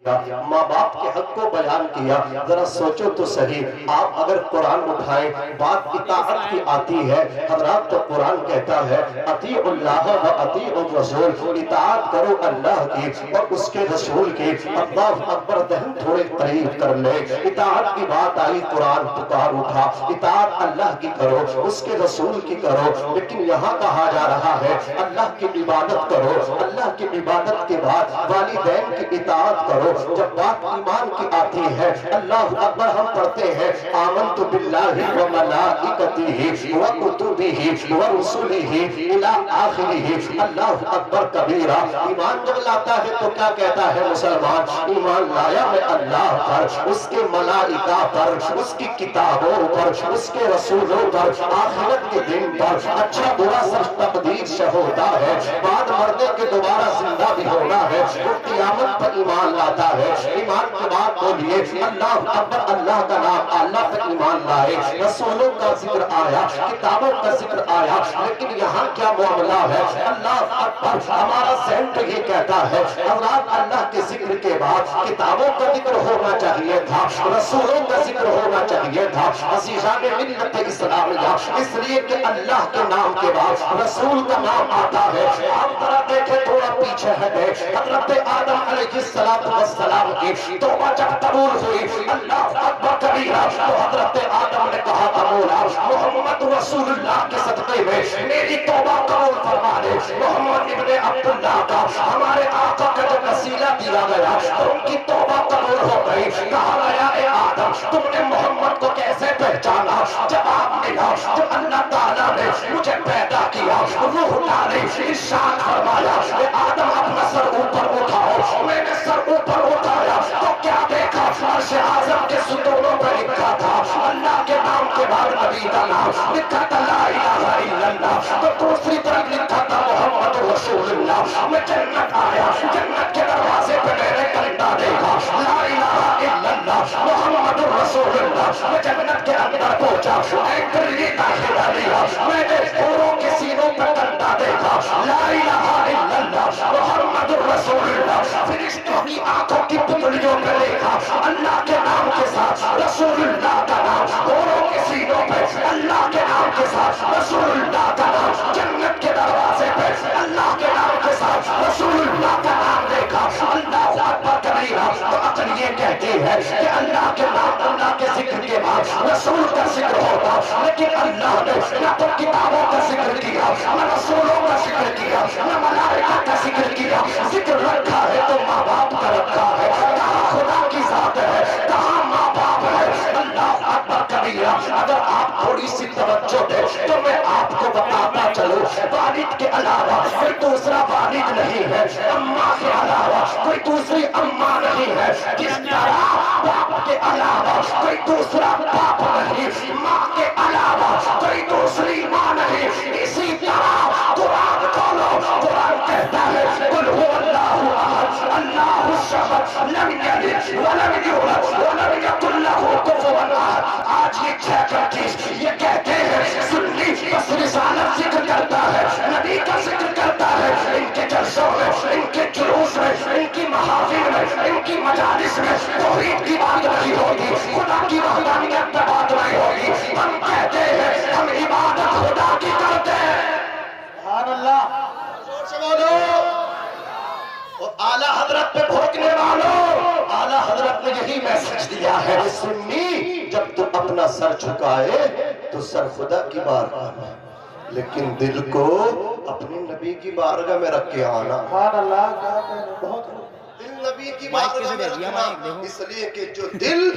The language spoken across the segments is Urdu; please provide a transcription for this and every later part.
ماں باپ کے حق کو بیان کیا. ذرا سوچو تو صحیح, آپ اگر قرآن اٹھائیں بات اطاعت کی آتی ہے حضرات, تو قرآن کہتا ہے اطیعوا اللہ و اطیعوا الرسول, اطاعت کرو اللہ کی اور اس کے رسول کی. اللہ اکبر, دہن تھوڑے قریب کر لے. اطاعت کی بات آئی, قرآن پکار اٹھا, اطاعت اللہ کی کرو, اس کے رسول کی کرو. لیکن یہاں کہا جا رہا ہے اللہ کی عبادت کرو, اللہ کی عبادت کے بعد والدین کی اطاعت کرو. جب بات ایمان کی آتی ہے اللہ اکبر, ہم پڑھتے ہیں آمنت باللہ و ملائکتہ و کتبہ و رسلہ الی آخرہ. اللہ اکبر کبیرہ. ایمان جب لاتا ہے تو کیا کہتا ہے مسلمان؟ ایمان لایا میں اللہ پر, اس کے ملائکہ پر, اس کی کتابوں پر, اس کے رسولوں پر, آخرت کے دن پر, اچھا برا سب تقدیر سے ہوتا ہے, بعد مرنے کے دوبارہ زندہ بھی ہونا ہے, وہ قیامت پر ایمان لاتا ہے. ایمان کے بعد بولیے اللہ اکبر, اللہ کا نام, اللہ پر ایمان لائے. رسولوں کا ذکر آیا, کتابوں کا ذکر آیا, لیکن یہاں کیا معاملہ ہے؟ اللہ اکبر, ہمارا سینٹ یہ کہتا ہے حضرات اللہ کے ذکر کے بعد کتابوں کا ذکر ہونا چاہیے تھا, رسولوں کا ذکر ہونا چاہیے تھا. عزیزان ملت اسلامیہ, اس لیے کہ اللہ کے نام کے بعد رسول کا نام آتا ہے. آپ ذرا دیکھیں, تھوڑا پیچھے ہے, حضرت آدم علیہ السلام کی توبہ جب قبول ہوئی, اللہ اکبر کبیرہ, تو حضرت آدم نے کہا تھا مولا محمد رسول اللہ کے صدقے میں میری توبہ قبول فرما دے. محمد ابن عبداللہ کا ہمارے آقا کا جو وسیلہ دیا گیا ان کی توبہ قبول ہو گئی. کہا گیا اے آدم تم نے محمد کو کیسے پہچانا؟ جواب ملا جب اللہ تعالیٰ نے مجھے پیدا کیا, روح ڈالی, ارشاد فرمایا اے آدم اپنا سر اوپر اٹھاؤ. میں نے سر اوپر اٹھایا تو کیا دیکھا؟ عرش اعظم کے ستونوں پر لکھا تھا اللہ کے نام کے بعد نبی کا نام, لکھا تھا لا الہ الا اللہ, تو دوسری طرف لکھا تھا محمد رسول اللہ. میں جنت آیا, جنت کے دروازے پہ میں نے کلندہ دیکھا لا الہ الا اللہ محمد رسول اللہ. میں جنت کے اندر پہنچا, اینٹری داخلہ لیا, میں نے حوروں کے سینوں پہ کلندہ دیکھا لا الہ الا اللہ محمد رسول اللہ. فرشتوں کی آنکھوں کی پتلیوں پہ دیکھا اللہ کے نام کے ساتھ رسول اللہ کا نام, حوروں کے سینوں پہ اللہ کے نام کے ساتھ رسول اللہ کا نام, جنت کے دروازے پہ اللہ کے نام کے ساتھ رسول اللہ کا نام دیکھا. اللہ اکبر کبیرہ. تو عقل یہ کہتی ہے کہ اللہ کے نام, اللہ کے ذکر کے بعد رسول کا ذکر ہوتا, لیکن اللہ نے نہ تو کتابوں کا ذکر کیا, نہ رسولوں کا ذکر کیا, نہ ملائکہ کا ذکر کیا. ذکر رکھا ہے تو ماں باپ کا رکھا ہے, کہاں خدا کی ذات ہے, کہاں ماں باپ ہے. اللہ اکبر کبیرہ. اگر آپ تھوڑی سی توجہ دیں تو میں آپ کو بتاتا چلوں, والد کے علاوہ کوئی دوسرا والد نہیں ہے, اماں کے علاوہ کوئی دوسری اماں نہیں ہے, جس طرح باپ کے علاوہ کوئی دوسرا باپ نہیں, ماں کے علاوہ کوئی دوسری ماں نہیں. اسی طرح قرآن کھولو, قرآن کہتا ہے قل هو اللہ احد اللہ الصمد لم یلد ولم یولد ولم یکن له کفوا احد. آج یہ 6 یہ کہتے ہیں سنی بس رسالت ذکر کرتا ہے, نبی کا ذکر کرتا ہے, ان کے جلسوں میں, ان کے جلوس میں, ان کی محافل میں, ان کی مجالس میں توحید کی بات نہیں ہوگی, خدا کی وحدانیت پہ بات نہیں ہوگی. ہم کہتے ہیں ہم عبادت خدا کی کرتے ہیں. سبحان اللہ. زور سے بولو. اور اعلیٰ حضرت پہ بھونکنے والوں, اعلیٰ حضرت نے یہی میسج دیا ہے, سنی جب تو اپنا سر جھکائے تو سر خدا کی بارگاہ میں, لیکن دل کو اپنے نبی کی بارگاہ میں رکھ کے آنا. سبحان اللہ. کیا کہنا, بہت دل نبی کی بارگاہ میں رکھنا, اس لیے کہ جو دل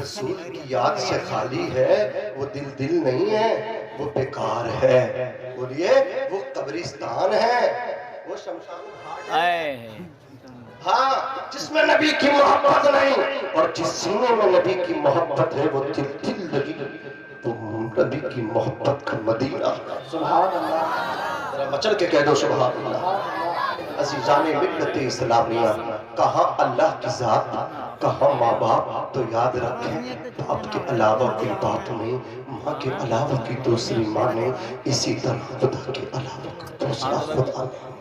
رسول کی یاد سے خالی ہے وہ دل نہیں ہے, وہ بیکار ہے. بولیے وہ قبرستان ہے, وہ شمشان گھاٹ ہے. ہاں, جس میں نبی کی محبت نہیں, اور جس سینے میں نبی کی محبت ہے وہ دل لگی, تو نبی کی محبت کا مدینہ. سبحان اللہ. ذرا مچل کے کہہ دو سبحان اللہ. عزیزان ملت اسلامیہ, کہاں اللہ کی ذات, کہاں ماں باپ, تو یاد رکھیں باپ کے علاوہ کوئی باپ نہیں, ماں کے علاوہ کی دوسری ماں نہیں, اسی طرح خدا کے علاوہ کوئی دوسرا خدا نہیں.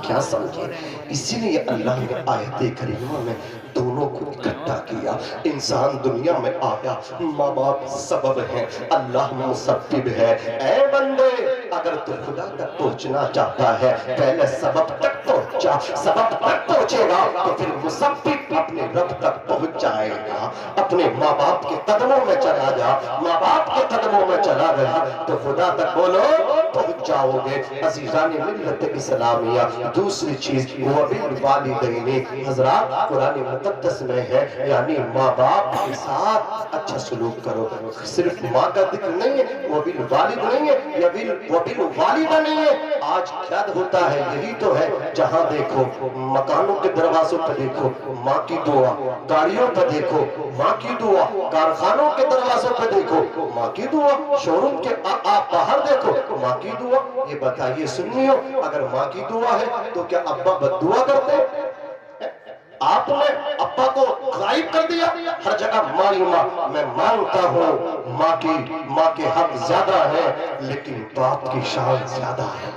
کیا سمجھے؟ اسی لیے اللہ نے آیت کریمہ میں 2 دونوں کو اکٹھا کیا. انسان دنیا میں آیا، ماں باپ سبب ہیں، اللہ مسبب ہے. اے بندے اگر تو خدا تک پہنچنا چاہتا ہے پہلے سبب تک پہنچا. سبب تک پہنچے گا تو پھر مسبب اپنے رب تک پہنچ جائے گا. اپنے ماں باپ کے قدموں میں چلا جا، ماں باپ کے قدموں میں چلا گیا تو خدا تک بولو پہنچ جاؤ گے. عزیزان ملت اسلامیہ، دوسری چیز وبالوالدین. حضرات قرآن مقدس میں ہے یعنی ماں باپ کے ساتھ اچھا سلوک کرو. صرف ماں کا ذکر نہیں ہے، وبالوالد نہیں ہے یا وبالوالدہ نہیں ہے. آج کیا ہوتا ہے یہی تو ہے. جہاں دیکھو مکانوں کے دروازوں پہ دیکھو ماں کی دعا، گاڑیوں پہ دیکھو ماں کی دعا، کارخانوں کے دروازوں پہ دیکھو ماں کی دعا، شو روم کے آپ باہر دیکھو ماں کی دعا. یہ بتائیے سنیو، اگر ماں کی دعا ہے تو کیا ابا بد دعا کرتے؟ آپ نے ابا کو غائب کر دیا. ہر جگہ ماں ماں. میں مانتا ہوں ماں کے حق زیادہ ہے لیکن باپ کی شان زیادہ ہے.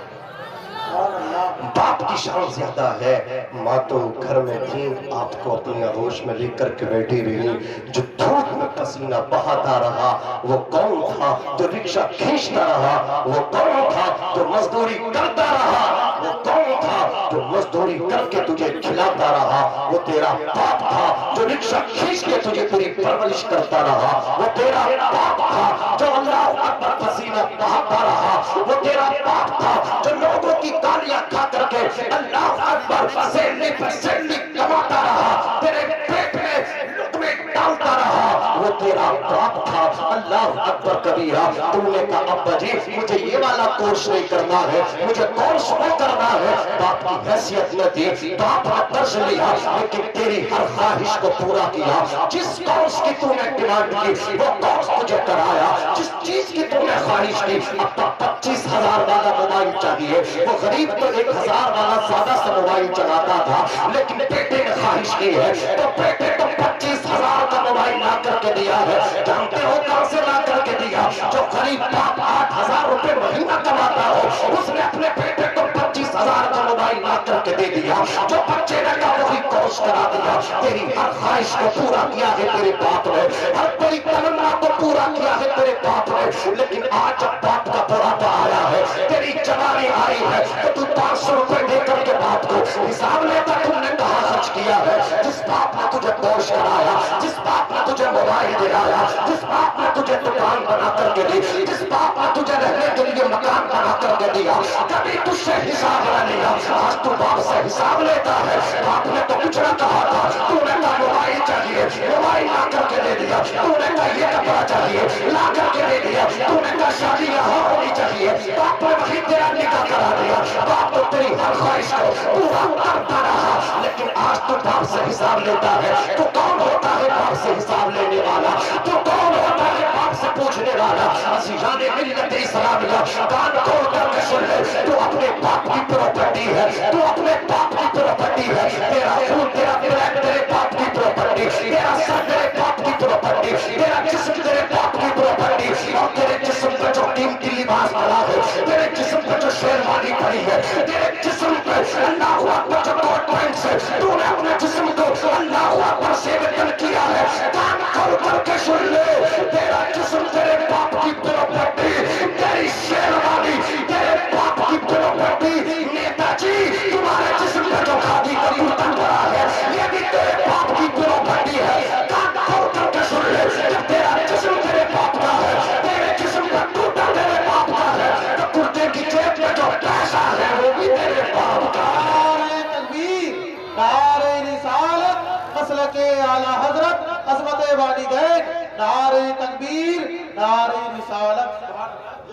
باپ کی شان زیادہ ہے. ماں تو گھر میں تھی، آپ کو اپنی آغوش میں لے کر کے بیٹھی رہی. جو دھوپ میں پسینہ بہاتا رہا وہ کون تھا؟ تو رکشہ کھینچتا رہا وہ کون تھا؟ تو مزدوری کرتا رہا وہ کون تھا؟ جو مزدوری کر کے تجھے کھلاتا رہا وہ تیرا باپ تھا. جو رکشہ کھینچ کے تجھے تیری پرورش کرتا رہا وہ تیرا باپ تھا. جو اللہ اکبر پسینہ بہاتا رہا وہ تیرا باپ تھا. جو لوگوں کی گالیاں کھا کر کے اللہ اکبر سیلی پر سیلی کماتا رہا، تیرے پیٹ میں لقمے ڈالتا رہا وہ تیرا باپ تھا. اللہ اکبر کبیرہ. تم نے کہا ابا جی مجھے یہ والا کورس نہیں کرنا ہے، مجھے کورس وہ کرنا ہے. باپ کی حیثیت نہ دی، باپ نے قرض لیا لیکن تیری ہر خواہش کو پورا کیا. جس کورس کی تم نے ڈیمانڈ کی وہ کورس تجھے کرایا. جس چیز کی تم نے خواہش کی، اب 25,000 والا موبائل چاہیے. وہ غریب تو 1,000 والا سادہ سا موبائل چلاتا تھا لیکن بیٹے نے خواہش کی ہے تو بیٹے کو 25,000 کا موبائل لا کر کے دیا ہے. جانتے ہو کہاں سے لا کر کے دیا؟ جو غریب باپ 8,000 روپے مہینہ کماتا ہو اس نے اپنے بیٹے کو 25,000 کا موبائل لا کر کے دے دیا. جو بچے نے کہا وہی کورس کرا دیا. تیری ہر خواہش کو پورا کیا ہے تیرے باپ نے، ہر تیری تمنا کو پورا کیا ہے تیرے باپ نے. لیکن آج جب باپ کا بڑھاپا آیا ہے، تیری جوانی آئی ہے تو تو 500 روپے دے کر کے باپ کو حساب لیتا تم نے کہاں خرچ کیا ہے؟ جس باپ نے تجھے پوش کرایا، جس باپ نے تجھے موبائل دلایا، جس باپ نے تجھے دکان بنا کر کے دی، جس باپ نے تجھے رہنے کے لیے مکان بنا کر کے دیا، کبھی تجھ سے حساب نہ لیا. آج تو باپ سے حساب لیتا ہے. باپ نے تو کچھ نہ کہا تھا، تو نے کہا موبائل چاہیے، موبائل لا کر کے دے دیا. تو نے کہا یہ کپڑا چاہیے، لا کر کے دے دیا. تو نے کہا شادی یہاں ہونی چاہیے، باپ نے وہی تیرا نکاح کرا دیا. باپ تو تیری ہر خواہش کو پورا کرتا رہا لیکن آج تو باپ سے حساب لیتا ہے. تو کون ہوتا ہے باپ سے حساب لینے والا؟ تو کون ہوتا ہے باپ سے پوچھنے والا؟ عزیزان ملت اسلامیہ کان کھول کر کے سن لے، تو اپنے باپ کی پراپرٹی ہے، تو اپنے باپ کی پراپرٹی ہے. تیرا خون تیرا بلڈ تیرے باپ کی پراپرٹی، تیرا سر تیرے باپ کی پراپرٹی، تیرا جسم تیرے باپ کی پراپرٹی. اور تیرے جسم پہ جو قیمتی لباس پڑا ہے، تیرے جسم پہ جو شیروانی پڑی ہے، تیرے جسم پہ اللہ اکبر جو کوٹ پینٹ سے تو نے اپنے جسم کو اللہ اکبر سے بدل کیا ہے. کان کھول کر کے سن لے، تیرا جسم تیرے باپ کی پراپرٹی، تیری شیروانی تیرے باپ کی پراپرٹی. نیتا جی تمہارے جسم پہ جو کھادی کا برتن پڑا ہے یہ بھی تیرے باپ کی پراپرٹی ہے. کان کھول کر کے سن لے، جب تیرا جسم تیرے باپ کا ہے، تیرے جسم کا ٹوٹا تیرے باپ کا ہے، تو کرتے کی جیب میں جو پیسہ ہے وہ بھی تیرے باپ کا ہے. نعرہ تکبیر، نعرہ رسالت، مسلک اعلی حضرت عظمت والدین. نعرہ تکبیر، نعرہ رسالت.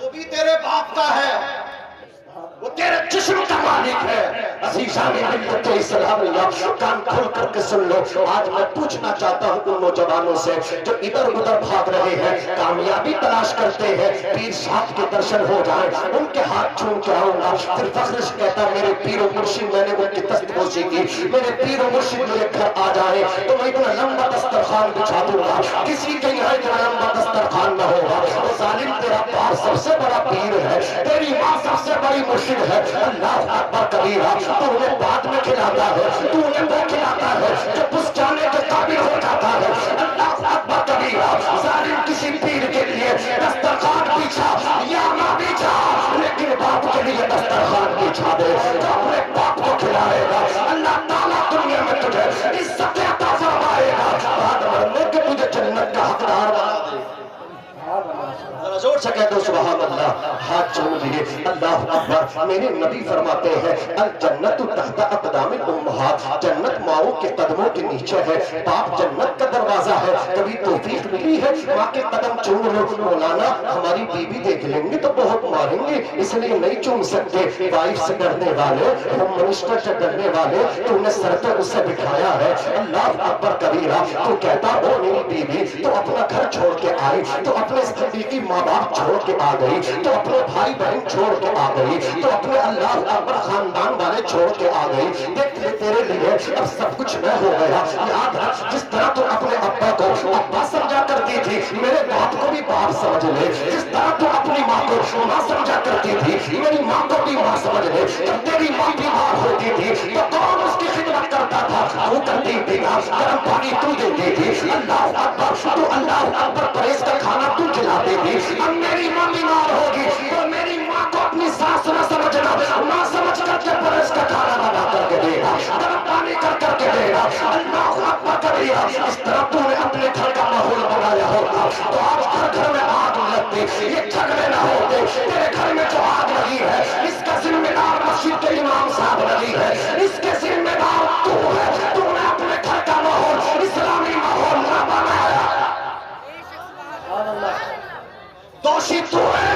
وہ بھی تیرے باپ کا ہے، وہ تیرے جسم کا مالک ہے. عزیزان ملت اسلامیہ کان کھول کر کے سن لو. آج میں پوچھنا چاہتا ہوں ان نوجوانوں سے جو ادھر ادھر بھاگ رہے ہیں، کامیابی تلاش کرتے ہیں، پیر صاحب کے درشن ہو جائیں، ان کے ہاتھ چھوم کے آؤں گا. پھر فخر سے کہتا میرے پیر و مرشد، میں نے ان کی دست بوسی کی، میرے پیر و مرشد میرے گھر آ جائے تو میں اتنا لمبا دسترخوان بچھا دوں گا، کسی کے یہاں اتنا لمبا دسترخوان نہ ہوگا. وہ ظالم تیرا باپ سب سے بڑا پیر ہے، تیری ماں سب سے بڑی مرشد ہے. اللہ اکبر کبیرہ. تو انہیں بعد میں کھلاتا ہے، تو انہیں وہ کھلاتا ہے جب اس جانے کے قابل سبحان اللہ ہاتھ جوڑ لیے اللہ اکبر میرے نبی فرماتے ہیں الجنت تحت اقدام الامہات جنت ماؤں کے قدموں کے نیچے ہے باپ جنت کا دروازہ ہے کبھی توفیق ملی ہے ماں کے قدم چوم لو مولانا ہماری بیوی دیکھ لیں گے تو بہت ماریں گے اس لیے نہیں چوم سکتے وائف سے ڈرنے والے ہوم منسٹر سے ڈرنے والے تم نے سر پہ اسے بٹھایا ہے اللہ اکبر کبیرہ تو کہتا ہو میری بیوی تو اپنا گھر چھوڑ کے آئی تو اپنے صدیقی ماں باپ چھوڑ کے آ گئی تو اپنے بھائی بہن چھوڑ کے آ گئی تو اپنے اللہ اکبر خاندان والے چھوڑ کے آ گئی دیکھ لے تیرے لیے اب سب کچھ میں ہو گیا یاد رکھ جس طرح تو اپنے ابا کو ابا سمجھا کرتی تھی میرے باپ کو بھی باپ سمجھ لے جس طرح تو اپنی ماں کو ماں سمجھا کرتی تھی میری ماں کو بھی ماں سمجھ لے جب تیری ماں بیمار ہوتی تھی تو کون اس کی خدمت کرتا تھا تو کرتی تھی گرم پانی تو دیتی تھی اللہ اکبر تو اللہ اکبر پرہیز کا کھانا تو کھلاتی تھی اب میری ماں بیمار ہوگی تو میری ماں کو اپنی ساس نہ سمجھنا ماں سمجھ کر کے پرہیز کا کھانا بنا کر کے دے گا گرم پانی کر کے دے گا اللہ اکبر کبیرہ اس طرح تو نے اپنے گھر کا ماحول بنایا ہوتا تو آج گھر میں آگ لگتی یہ جھگڑے نہ ہوتے تیرے گھر میں جو آگ لگی ہے اس کا ذمہ دار مسجد کے امام صاحب لگی ہے اس کے ذمہ دار تو ہے تو نے اپنے گھر کا ماحول اسلامی ماحول نہ بنایا دوشی تو ہے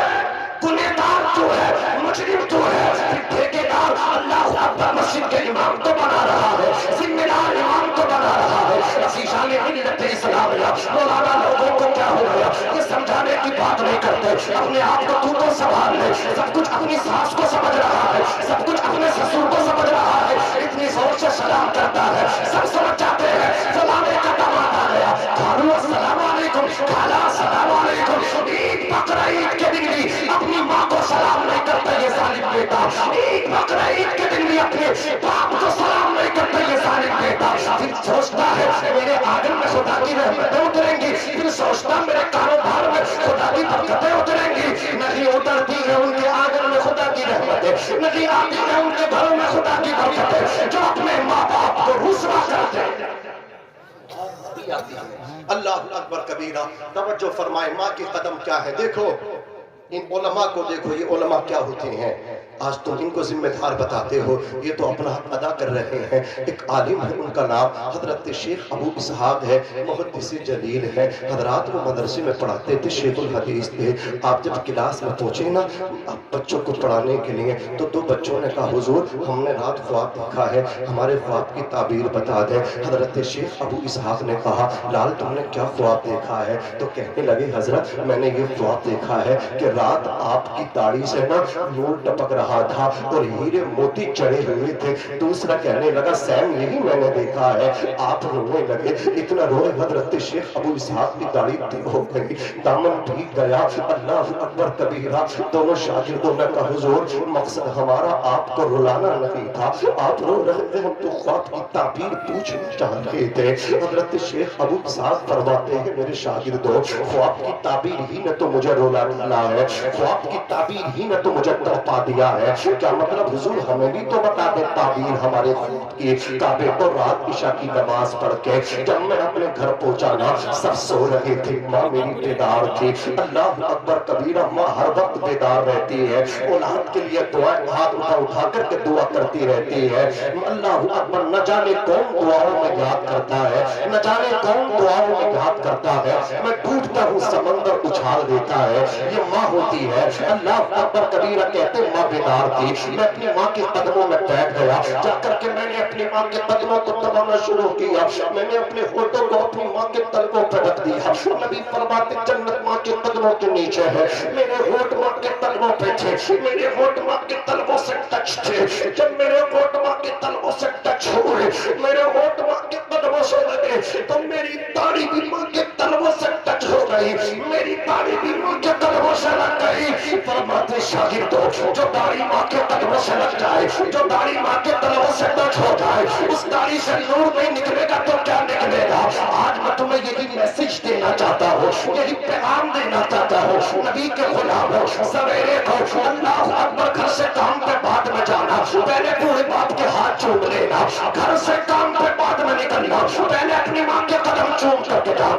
گنہگار تو ہے مجرم تو ہے ٹھیکیدار اللہ اکبر مسجد کے امام کو بنا رہا ہے ذمہ دار امام کو بنا رہا ہے شیشان ملت اسلامیہ مولانا لوگوں کو کیا ہو گیا یہ سمجھانے کی بات نہیں کرتے اپنے آپ کو تو سنبھال لے سب کچھ اپنی ساس کو سمجھ رہا ہے سب کچھ اپنے سسر کو سمجھ رہا ہے اتنی زور سے سلام کرتا ہے سب سمجھ جاتے ہیں سلانے کا دماغ آ گیا خالو السلام علیکم خالہ السلام علیکم عید بقرہ عید کے دن بھی اپنی ماں کو سلام نہیں کرتا یہ ظالم بیٹا عید بقرہ عید کے دن بھی اپنے باپ کو سلام نہیں کرتا یہ ظالم بیٹا پھر سوچتا ہے میرے آنگن میں خدا کی رحمتیں اتریں گی پھر سوچتا میرے کاروبار میں خدا کی برکتیں اتریں گی نہیں اترتی ہے ان کے آنگن میں خدا کی رحمتیں نہیں آتی ہے ان کے گھروں میں خدا کی برکتیں جو اپنے ماں باپ کو رسوا کرتے ہیں اللہ اکبر کبیرہ توجہ فرمائے ماں کی قدم کیا ہے دیکھو ان علماء کو دیکھو یہ علماء کیا ہوتے ہیں آج تم ان کو ذمہ دار بتاتے ہو یہ تو اپنا حق ادا کر رہے ہیں ایک عالم ہے ان کا نام حضرت شیخ ابو اسحاق ہے محدث جلیل ہے حضرات وہ مدرسے میں پڑھاتے تھے شیخ الحدیث تھے آپ جب کلاس میں پہنچے نا بچوں کو پڑھانے کے لیے تو دو بچوں نے کہا حضور ہم نے رات خواب دیکھا ہے ہمارے خواب کی تعبیر بتا دیں حضرت شیخ ابو اسحاق نے کہا لال تم نے کیا خواب دیکھا ہے تو کہنے لگے حضرت میں نے یہ خواب دیکھا ہے کہ رات آپ کی داڑھی سے نا نور ٹپک رہا تھا اور ہیرے موتی چڑھے ہوئے تھے دوسرا کہنے لگا سیم یہی میں نے دیکھا ہے آپ رونے لگے اتنا روئے حضرت شیخ ابو اسحاق کی داڑھی تھی ہو گئی دامن بھیگ گیا اللہ اکبر کبیرہ دونوں شاگردوں نے کہا حضور مقصد ہمارا آپ کو رلانا نہیں تھا آپ رو رہے تھے ہم تو خواب کی تعبیر پوچھنا چاہ رہے تھے حضرت شیخ ابو اسحاق فرماتے ہیں میرے شاگردوں خواب کی تعبیر ہی نے تو مجھے رولا ہے خواب کی تعبیر ہی نے تو مجھے تڑپا دیا ہے کیا مطلب حضور ہمیں بھی تو بتا دے تعبیر ہمارے خواب کی کعبے کو رات عشاء کی نماز پڑھ کے جب میں اپنے گھر پہنچا نا سب سو رہے تھے ماں میری بیدار تھی اللہ اکبر کبیرہ ماں ہر وقت بیدار رہتی ہے اولاد کے لیے دعائیں ہاتھ اٹھا کر کے دعا کرتی رہتی ہے اللہ اکبر نہ جانے کون دعاؤں میں یاد کرتا ہے نہ جانے کون دعاؤں میں یاد کرتا ہے میں ڈوبتا ہوں سمندر اچھال دیتا ہے یہ ماں ہوتی ہے اللہ اکبر کبیرہ کہتے ماں بیدار تھی میں اپنی ماں کے قدموں میں بیٹھ گیا جا کر کے میں نے اپنی ماں کے قدموں کو دبانا شروع کیا میں نے اپنے ہونٹوں کو اپنی ماں کے تلووں پہ رکھ دیا نبی فرماتے جنت ماں کے قدموں کے نیچے ہے میرے ہونٹ ماں کے تلووں پہ تھے میرے ہونٹ ماں کے تلووں سے ٹچ تھے جب میرے ہونٹ ماں کے تلووں سے ٹچ ہوئے میرے ہونٹ ماں کے قدموں سے لگے تو میری داڑھی بھی ماں کے تلووں سے ٹچ ہو گئی میری داڑھی بھی ماں کے تلووں سے لگ گئی فرماتے شاگردوں جو داڑھی ماں کے قدموں سے لگ جائے جو داڑھی ماں کے تلووں سے ٹچ ہو جائے اس داڑھی سے نور نہیں نکلے گا تو کیا نکلے گا آج میں تمہیں یہی میسج دینا چاہتا ہوں یہی پیغام دینا چاہتا ہوں نبی کے غلام ہو سویرے کو اللہ اکبر گھر سے کام پہ بعد میں جانا پہلے بوڑھے باپ کے ہاتھ چوم لینا گھر سے کام پہ بعد میں نکلنا پہلے اپنی ماں کے قدم چوم کر کے جانا